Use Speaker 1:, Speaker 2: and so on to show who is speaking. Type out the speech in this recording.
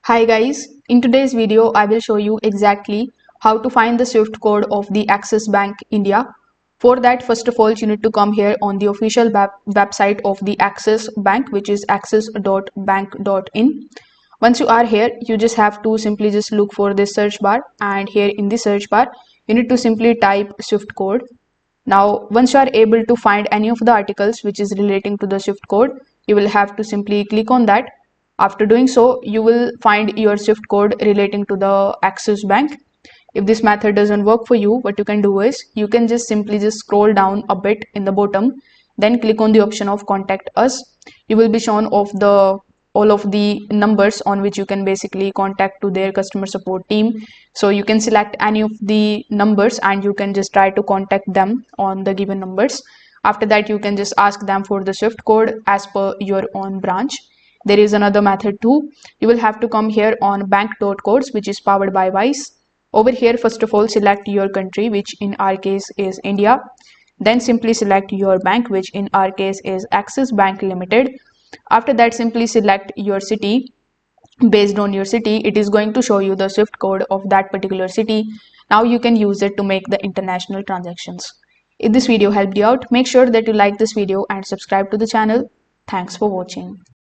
Speaker 1: Hi guys, in today's video I will show you exactly how to find the SWIFT code of the Axis Bank India. For that, first of all, you need to come here on the official website of the Axis Bank, which is axis.bank.in. Once you are here, you just have to simply just look for this search bar, and here in the search bar you need to simply type SWIFT code. Now once you are able to find any of the articles which is relating to the SWIFT code, you will have to simply click on that. After doing so, you will find your SWIFT code relating to the Axis Bank. If this method doesn't work for you, what you can do is you can just simply just scroll down a bit in the bottom, then click on the option of contact us. You will be shown of the all of the numbers on which you can basically contact to their customer support team. So you can select any of the numbers and you can just try to contact them on the given numbers. After that, you can just ask them for the SWIFT code as per your own branch. There is another method too. You will have to come here on bank.codes, which is powered by Wise. Over here, first of all, select your country, which in our case is India. Then simply select your bank, which in our case is Axis Bank Limited. After that, simply select your city. Based on your city, it is going to show you the SWIFT code of that particular city. Now you can use it to make the international transactions. If this video helped you out, make sure that you like this video and subscribe to the channel. Thanks for watching.